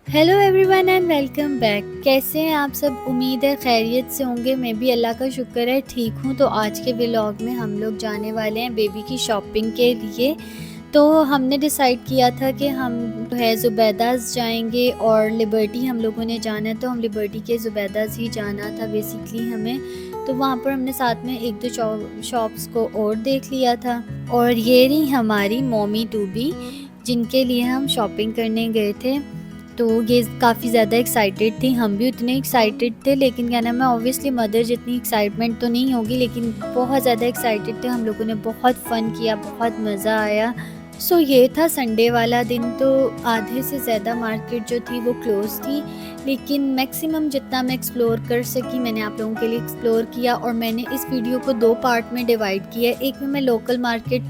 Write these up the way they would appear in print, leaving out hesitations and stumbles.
Hello everyone and welcome back. कैसे हैं आप सब? उम्मीद है खैरियत से होंगे। मैं भी अल्लाह का शुक्र है ठीक हूँ। तो आज के व्लॉग में हम लोग जाने वाले हैं बेबी की शॉपिंग के लिए। तो हमने डिसाइड किया था कि हम है ज़ुबैदास जाएंगे और लिबर्टी हम लोगों ने जाना है। तो हम लिबर्टी के ज़ुबैदास ही जाना था बेसिकली हमें। तो वहाँ पर हमने साथ में एक दो शॉप्स को और देख लिया था। और ये रही हमारी मॉमी टू बी जिनके लिए हम शॉपिंग करने गए थे। तो ये काफ़ी ज़्यादा एक्साइटेड थी, हम भी उतने एक्साइटेड थे। लेकिन क्या नाम है, ऑब्वियसली मदर जितनी एक्साइटमेंट तो नहीं होगी, लेकिन बहुत ज़्यादा एक्साइटेड थे। हम लोगों ने बहुत फ़न किया, बहुत मज़ा आया। सो ये था संडे वाला दिन। तो आधे से ज़्यादा मार्केट जो थी वो क्लोज़ थी, लेकिन मैक्सिमम जितना मैं एक्सप्लोर कर सकी मैंने आप लोगों के लिए एक्सप्लोर किया। और मैंने इस वीडियो को 2 पार्ट में डिवाइड किया है। एक में मैं लोकल मार्केट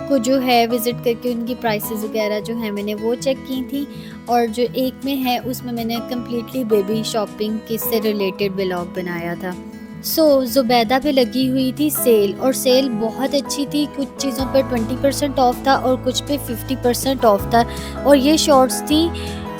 को जो है विज़िट करके उनकी प्राइसेस वगैरह जो है मैंने वो चेक की थी, और जो एक में है उसमें मैंने कम्प्लीटली बेबी शॉपिंग किससे रिलेटेड व्लॉग बनाया था। ज़ुबैदा पे लगी हुई थी सेल, और सेल बहुत अच्छी थी। कुछ चीज़ों पर 20% ऑफ था और कुछ पे 50% ऑफ था। और ये शॉर्ट्स थी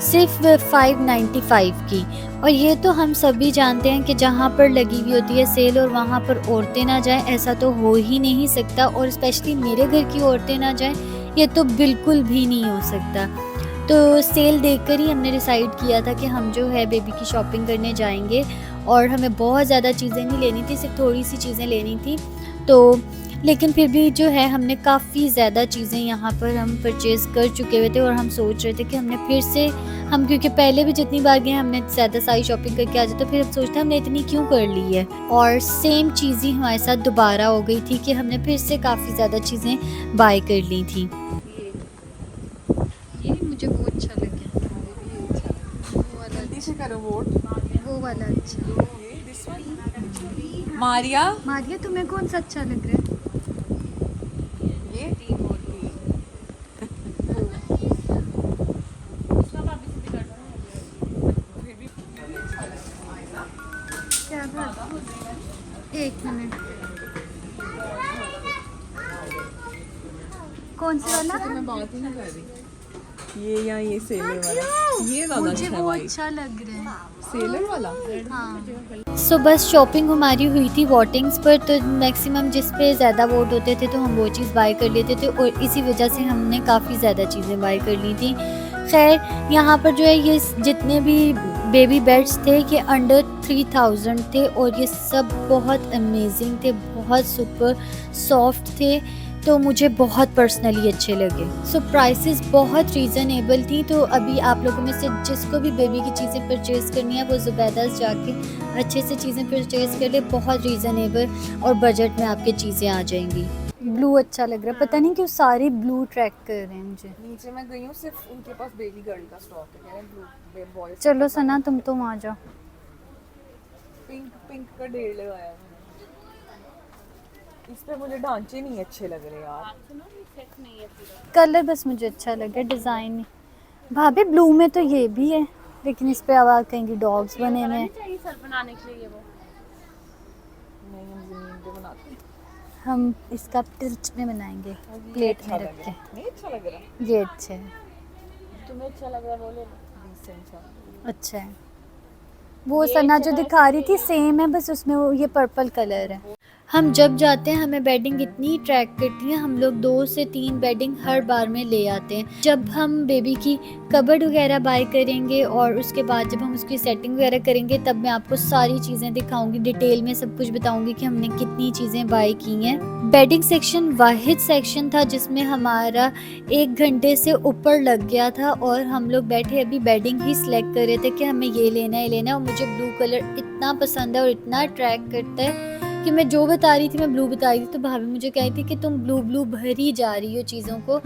सिर्फ 595 की। और ये तो हम सभी जानते हैं कि जहाँ पर लगी हुई होती है सेल और वहाँ पर औरतें ना जाएं, ऐसा तो हो ही नहीं सकता। और स्पेशली मेरे घर की औरतें ना जाएं, ये तो बिल्कुल भी नहीं हो सकता। तो सेल देखकर ही हमने डिसाइड किया था कि हम जो है बेबी की शॉपिंग करने जाएंगे। और हमें बहुत ज़्यादा चीज़ें नहीं लेनी थी, सिर्फ थोड़ी सी चीज़ें लेनी थी। तो लेकिन फिर भी जो है हमने काफ़ी ज़्यादा चीज़ें यहाँ पर हम परचेज़ कर चुके हुए थे। और हम सोच रहे थे कि हमने फिर से क्योंकि पहले भी जितनी बार गए हमने ज़्यादा सारी शॉपिंग करके आ जाए, तो फिर हम सोचते हमने इतनी क्यों कर ली है। और सेम चीज़ ही हमारे साथ दोबारा हो गई थी कि हमने फिर से काफ़ी ज़्यादा चीज़ें बाय कर ली थी। ये मुझे वो अच्छा लगा। वो वाला जल्दी से करो वोट। वो वाला अच्छा। मारिया, मारिया तुम्हें कौन सा अच्छा लग रहा है? ये क्या बात, एक मिनट। कौन सा वाला? मैं बात ही नहीं कर रही। ये या ये सेलर वाला, ये वाला मुझे अच्छा है वो वाइट। अच्छा लग रहा है। सेलर वाला हाँ। सो बस शॉपिंग हमारी हुई थी वोटिंग्स पर। तो मैक्सिमम जिस पे ज़्यादा वोट होते थे तो हम वो चीज़ बाय कर लेते थे, और इसी वजह से हमने काफ़ी ज़्यादा चीज़ें बाय कर ली थी। खैर यहाँ पर जो है ये जितने भी बेबी बेड्स थे ये अंडर 3000 थे, और ये सब बहुत अमेजिंग थे, बहुत सुपर सॉफ्ट थे। तो मुझे बहुत पर्सनली अच्छे लगे। सो प्राइसेस बहुत रीज़नेबल थी। तो अभी आप लोगों में से जिसको भी बेबी की चीज़ें परचेज़ करनी है वो ज़ुबैदास जाके अच्छे से चीज़ें परचेज़ कर ले। बहुत रीज़नेबल और बजट में आपकी चीज़ें आ जाएंगी। ब्लू अच्छा लग रहा है, पता नहीं क्यों सारी ब्लू ट्रैक कर रहे हैं मुझे। नीचे मैं गई हूँ, सिर्फ उनके पास बेबी गर्ल का स्टॉक है। कह रहे ब्लू बॉयज। चलो सना तुम आ जाओ। पिंक पिंक का ढेर लगाया है। इस पे मुझे ढांचे नहीं अच्छे लग रहे यार। कलर बस मुझे अच्छा लगा, डिज़ाइन नहीं। भाभी ब्लू में तो ये भी है, लेकिन इस पे आवाज़ कहेंगी डॉग्स बने हुए हैं। बनाने के लिए वो नहीं, हम जमीन पे बनाते हैं। हम इसका टिल्ट में बनाएंगे, प्लेट में रख के। नहीं अच्छा लग रहा। ये अच्छा है। तुम्हें अच्छा लग रहा है बोले। डिसेंट सा अच्छा है। वो सना जो दिखा रही थी सेम है, बस उसमें वो ये पर्पल कलर है। हम जब जाते हैं हमें बेडिंग इतनी अट्रैक्ट करती है, हम लोग 2 से 3 बेडिंग हर बार में ले आते हैं। जब हम बेबी की कबर्ड वगैरह बाय करेंगे और उसके बाद जब हम उसकी सेटिंग वगैरह करेंगे, तब मैं आपको सारी चीज़ें दिखाऊंगी, डिटेल में सब कुछ बताऊंगी कि हमने कितनी चीज़ें बाय की हैं। बेडिंग सेक्शन वाहिद सेक्शन था जिसमें हमारा 1 घंटे से ऊपर लग गया था, और हम लोग बैठे अभी बेडिंग ही सिलेक्ट कर रहे थे कि हमें ये लेना है, ये लेना है। और मुझे ब्लू कलर इतना पसंद है और इतना अट्रैक्ट करता है कि मैं जो बता रही थी मैं ब्लू बता रही थी, तो भाभी मुझे कही थी कि तुम ब्लू ब्लू भरी जा रही हो चीज़ों को,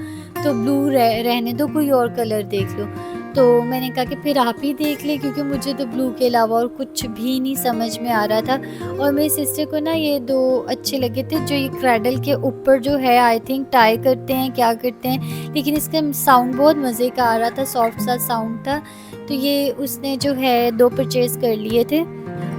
तो ब्लू रहने दो, कोई और कलर देख लो। तो मैंने कहा कि फिर आप ही देख ले, क्योंकि मुझे तो ब्लू के अलावा और कुछ भी नहीं समझ में आ रहा था। और मेरी सिस्टर को ना ये 2 अच्छे लगे थे, जो ये क्रैडल के ऊपर जो है आई थिंक टाई करते हैं, क्या करते हैं, लेकिन इसका साउंड बहुत मज़े का आ रहा था, सॉफ्ट सा साउंड था। तो ये उसने जो है 2 परचेज़ कर लिए थे,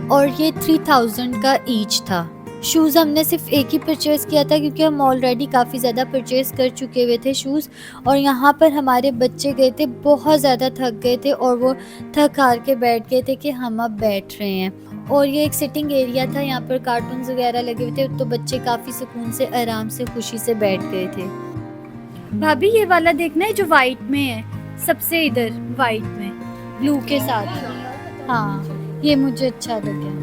और ये 3000 का ईच था। शूज़ हमने सिर्फ एक ही परचेज़ किया था क्योंकि हम ऑलरेडी काफ़ी ज़्यादा परचेज़ कर चुके हुए थे शूज़। और यहाँ पर हमारे बच्चे गए थे, बहुत ज़्यादा थक गए थे और वो थक हार के बैठ गए थे कि हम अब बैठ रहे हैं। और ये एक सिटिंग एरिया था, यहाँ पर कार्टून्स वगैरह लगे हुए थे, तो बच्चे काफ़ी सुकून से, आराम से, खुशी से बैठ गए थे। भाभी ये वाला देखना है जो वाइट में है, सबसे इधर वाइट में ब्लू के साथ। हाँ, ये मुझे अच्छा लगा।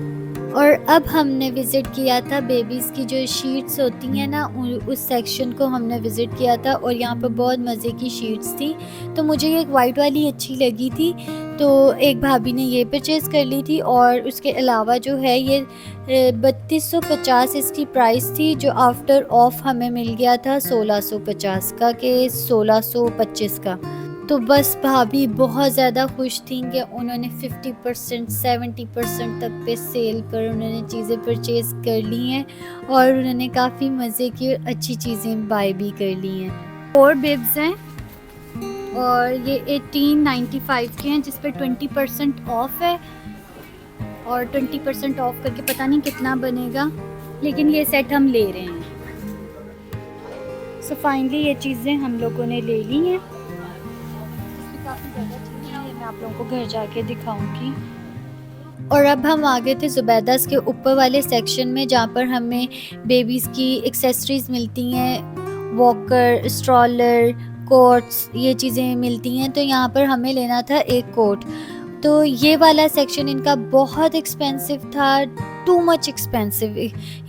और अब हमने विज़िट किया था बेबीज़ की जो शीट्स होती हैं ना, उस सेक्शन को हमने विज़िट किया था और यहाँ पर बहुत मज़े की शीट्स थी। तो मुझे ये एक वाइट वाली अच्छी लगी थी, तो एक भाभी ने ये परचेज़ कर ली थी। और उसके अलावा जो है ये 3250 इसकी प्राइस थी, जो आफ्टर ऑफ हमें मिल गया था 1650 का कि 1625 का। तो बस भाभी बहुत ज़्यादा खुश थी कि उन्होंने 50% 70% तक पे सेल पर उन्होंने चीज़ें परचेज़ कर ली हैं और उन्होंने काफ़ी मज़े की और अच्छी चीज़ें बाय भी कर ली हैं। 4 बिब्स हैं और ये 1895 के हैं, जिस पर 20% ऑफ है और 20% ऑफ करके पता नहीं कितना बनेगा, लेकिन ये सेट हम ले रहे हैं। सो फाइनली ये चीज़ें हम लोगों ने ले ली हैं। काफ़ी ज़्यादा चीज़ें हैं, मैं आप लोगों को घर जाके दिखाऊंगी। और अब हम आ गए थे ज़ुबैदास के ऊपर वाले सेक्शन में, जहाँ पर हमें बेबीज़ की एक्सेसरीज़ मिलती हैं, वॉकर, स्ट्रॉलर, कोट्स, ये चीज़ें मिलती हैं। तो यहाँ पर हमें लेना था एक कोट। तो ये वाला सेक्शन इनका बहुत एक्सपेंसिव था, टू मच एक्सपेंसिव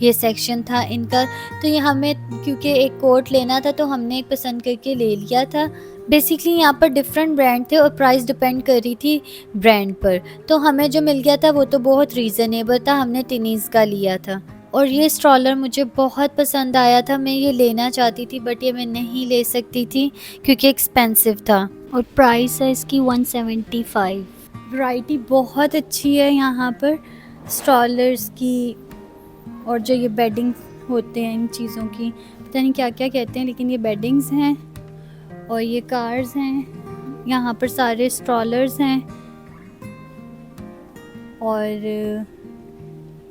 ये सेक्शन था इनका। तो ये हमें क्योंकि एक कोट लेना था तो हमने पसंद करके ले लिया था। बेसिकली यहाँ पर डिफरेंट ब्रांड थे और प्राइस डिपेंड कर रही थी ब्रांड पर। तो हमें जो मिल गया था वो तो बहुत रीज़नेबल था, हमने टिनीज़ का लिया था। और ये स्ट्रॉलर मुझे बहुत पसंद आया था, मैं ये लेना चाहती थी बट ये मैं नहीं ले सकती थी क्योंकि एक्सपेंसिव था। और प्राइस है इसकी 175। वैरायटी बहुत अच्छी है यहाँ पर स्ट्रॉलर्स की, और जो ये बेडिंग होते हैं इन चीज़ों की, पता नहीं क्या क्या कहते हैं, लेकिन ये बेडिंग्स हैं और ये कार्स हैं। यहाँ पर सारे स्ट्रॉलर्स हैं और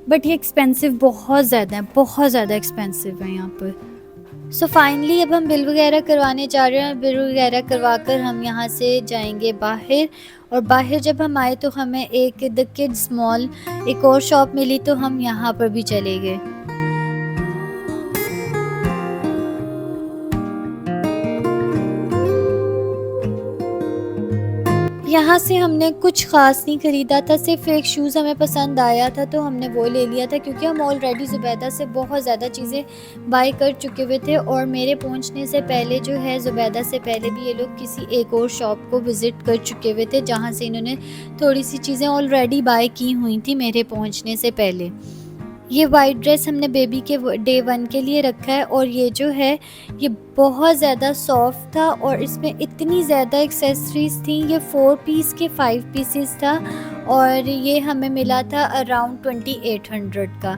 बट ये एक्सपेंसिव बहुत ज़्यादा है, बहुत ज़्यादा एक्सपेंसिव है यहाँ पर। सो फाइनली अब हम बिल वगैरह करवाने जा रहे हैं। बिल वगैरह करवा कर हम यहाँ से जाएंगे बाहर। और बाहर जब हम आए तो हमें एक द किड्स मॉल एक और शॉप मिली, तो हम यहाँ पर भी चले गए। यहाँ से हमने कुछ ख़ास नहीं ख़रीदा था, सिर्फ एक शूज़ हमें पसंद आया था तो हमने वो ले लिया था, क्योंकि हम ऑलरेडी ज़ुबैदा से बहुत ज़्यादा चीज़ें बाय कर चुके हुए थे। और मेरे पहुँचने से पहले जो है, ज़ुबैदा से पहले भी ये लोग किसी एक और शॉप को विज़िट कर चुके हुए थे, जहाँ से इन्होंने थोड़ी सी चीज़ें ऑलरेडी बाय की हुई थी मेरे पहुँचने से पहले। ये वाइट ड्रेस हमने बेबी के डे 1 के लिए रखा है और ये जो है ये बहुत ज़्यादा सॉफ्ट था और इसमें इतनी ज़्यादा एक्सेसरीज़ थी। ये 4 पीस के 5 पीसेस था और ये हमें मिला था अराउंड 2800 का।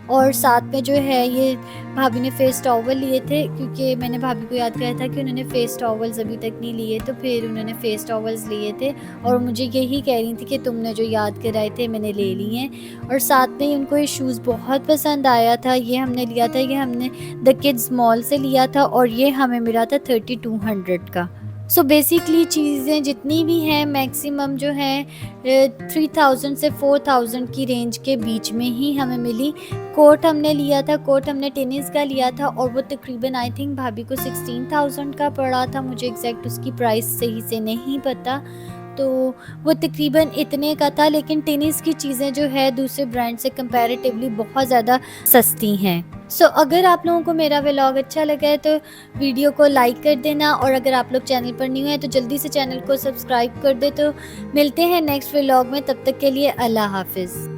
और साथ में जो है ये भाभी ने फ़ेस टॉवल लिए थे, क्योंकि मैंने भाभी को याद कराया था कि उन्होंने फ़ेस टॉवल्स अभी तक नहीं लिए, तो फिर उन्होंने फ़ेस टॉवल्स लिए थे और मुझे यही कह रही थी कि तुमने जो याद कराए थे मैंने ले लिए हैं। और साथ में उनको ये शूज़ बहुत पसंद आया था, ये हमने लिया था, ये हमने द किड्स मॉल से लिया था और ये हमें मिला था 3200 का। सो बेसिकली चीज़ें जितनी भी हैं मैक्सिमम जो है 3000 से 4000 की रेंज के बीच में ही हमें मिली। कोट हमने लिया था, कोट हमने टेनिस का लिया था और वो तकरीबन आई थिंक भाभी को 16000 का पड़ा था, मुझे एग्जैक्ट उसकी प्राइस सही से नहीं पता, तो वो तकरीबन इतने का था। लेकिन टेनिस की चीज़ें जो है दूसरे ब्रांड से कंपैरेटिवली बहुत ज़्यादा सस्ती हैं। सो अगर आप लोगों को मेरा व्लॉग अच्छा लगा है तो वीडियो को लाइक कर देना, और अगर आप लोग चैनल पर न्यू हैं तो जल्दी से चैनल को सब्सक्राइब कर दे। तो मिलते हैं नेक्स्ट व्लॉग में, तब तक के लिए अल्लाह हाफिज़।